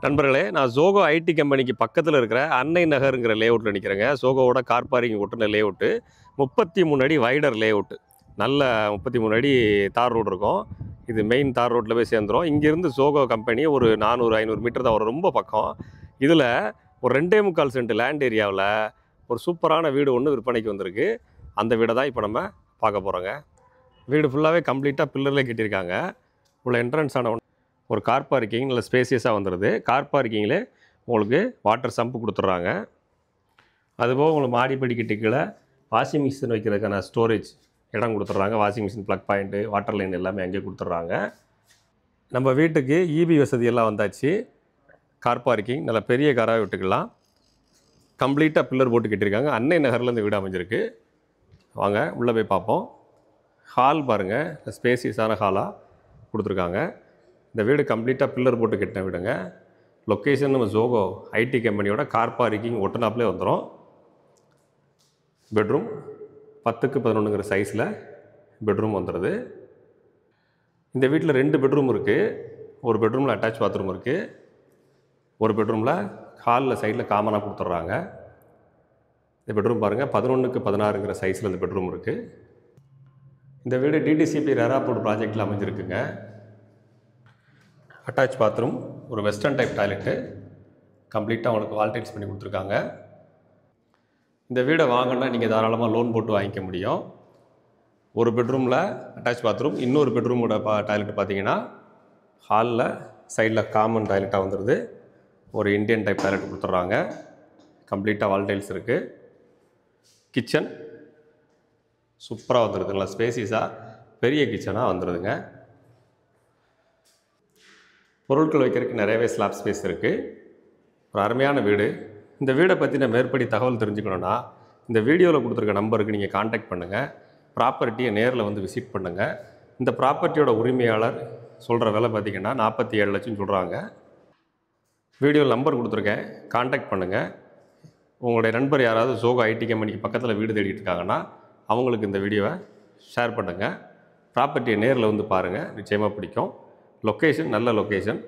நண்பர்களே, நான் Joko ID கம்பெனிக்கு பக்கத்துல இருக்கிற அன்னை நகர்ங்கிற லேஅவுட்ல நிக்கிறேங்க. ஜோகோவோட கார் பார்க்கிங் ஒட்டுன லேஅவுட்டு. 33 அடி வைடர் லேஅவுட்டு. நல்ல 33 அடி தார் ரோடு இருக்கும். இது மெயின் தார் ரோட்ல போய் சேர்ந்துரும். இங்கிருந்து ஜோகோ கம்பெனி ஒரு 400, 500 மீட்டர் தான் வரும். ரொம்ப பக்கம். இதுல ஒரு 2.25 சென்ட் லேண்ட் ஏரியாவுல ஒரு சூப்பரான வீடு ஒண்ணு விற்பனைக்கு வந்திருக்கு. அந்த வீட தான் இப்ப நம்ம பார்க்க போறோங்க. வீடு ஃபுல்லாவே கம்ப்ளீட்டா பில்லர்ல கட்டியிருக்காங்க. உள்ள என்ட்ரன்ஸ் ஆன ஒரு கார் பார்க்கிங் நல்ல ஸ்பேசியஸாக வந்துடுது. கார் பார்க்கிங்கில் உங்களுக்கு வாட்டர் சம்பு கொடுத்துட்றாங்க. அதுபோக உங்களுக்கு மாடி படிக்கட்டு கீழே வாஷிங் மிஷின் வைக்கிறதுக்கான ஸ்டோரேஜ் இடம் கொடுத்துட்றாங்க. Washing machine plug point, water line எல்லாமே அங்கேயே கொடுத்துட்றாங்க. நம்ம வீட்டுக்கு இபி வசதி எல்லாம் வந்தாச்சு. கார் பார்க்கிங் நல்ல பெரிய காராக விட்டுக்கலாம். கம்ப்ளீட்டாக பில்லர் போட்டு கட்டியிருக்காங்க. அன்னை நகரில் இந்த வீடு அமைஞ்சிருக்கு. வாங்க உள்ளே போய் பார்ப்போம். ஹால் பாருங்கள், ஸ்பேசியஸான ஹாலாக கொடுத்துருக்காங்க. இந்த வீடு கம்ப்ளீட்டாக பில்லர் போட்டு கட்டின வீடுங்க. லொக்கேஷன் நம்ம ஜோகோ ஐடி கம்பெனியோட கார் பார்க்கிங் ஒட்டனாப்லேயே வந்துடும். பெட்ரூம் 10க்கு 11ங்கிற சைஸில் பெட்ரூம் வந்துடுது. இந்த வீட்டில் 2 பெட்ரூம் இருக்குது. ஒரு பெட்ரூமில் அட்டாச் பாத்ரூம் இருக்குது. ஒரு பெட்ரூமில் ஹாலில் சைடில் காமனாக கொடுத்துட்றாங்க. இந்த பெட்ரூம் பாருங்கள், 11க்கு 16ங்கிற சைஸில் இந்த பெட்ரூம் இருக்குது. இந்த வீடு டிடிசிபி ரேராப்பூர் ப்ராஜெக்டில் அமைஞ்சிருக்குங்க. அட்டாச் பாத்ரூம், ஒரு வெஸ்டர்ன் டைப் டாய்லெட்டு, கம்ப்ளீட்டாக உங்களுக்கு வால் டைல்ஸ் பண்ணி கொடுத்துருக்காங்க. இந்த வீடை வாங்கினா நீங்கள் தாராளமாக லோன் போட்டு வாங்கிக்க முடியும். ஒரு பெட்ரூமில் அட்டாச் பாத்ரூம், இன்னொரு பெட்ரூமோட டாய்லெட் பார்த்தீங்கன்னா ஹாலில் சைடில் காமன் டாய்லெட்டாக வந்துடுது. ஒரு இந்தியன் டைப் டாய்லெட் கொடுத்துட்றாங்க. கம்ப்ளீட்டாக வால் டைல்ஸ் இருக்குது. கிச்சன் சூப்பராக வந்துடுது. நல்லா ஸ்பேசியஸாக பெரிய கிச்சனாக வந்துடுதுங்க. பொருட்கள் வைக்கிறதுக்கு நிறையவே ஸ்லாப் ஸ்பேஸ் இருக்குது. ஒரு அருமையான வீடு. இந்த வீடை பற்றின மேற்படி தகவல் தெரிஞ்சுக்கணுன்னா இந்த வீடியோவில் கொடுத்துருக்க நம்பருக்கு நீங்கள் காண்டாக்ட் பண்ணுங்கள். ப்ராப்பர்ட்டியை நேரில் வந்து விசிட் பண்ணுங்கள். இந்த ப்ராப்பர்ட்டியோட உரிமையாளர் சொல்கிற விலை பார்த்திங்கன்னா 47 லட்சம் சொல்கிறாங்க. வீடியோவில் நம்பர் கொடுத்துருக்கேன், காண்டாக்ட் பண்ணுங்கள். உங்களுடைய நண்பர் யாராவது ஜோகோ ஐடி கம்பெனிக்கு பக்கத்தில் வீடு தேடிட்டு இருக்காங்கன்னா அவங்களுக்கு இந்த வீடியோவை ஷேர் பண்ணுங்கள். ப்ராப்பர்ட்டியை நேரில் வந்து பாருங்கள், நிச்சயமாக பிடிக்கும். லொக்கேஷன் நல்ல லொக்கேஷன்.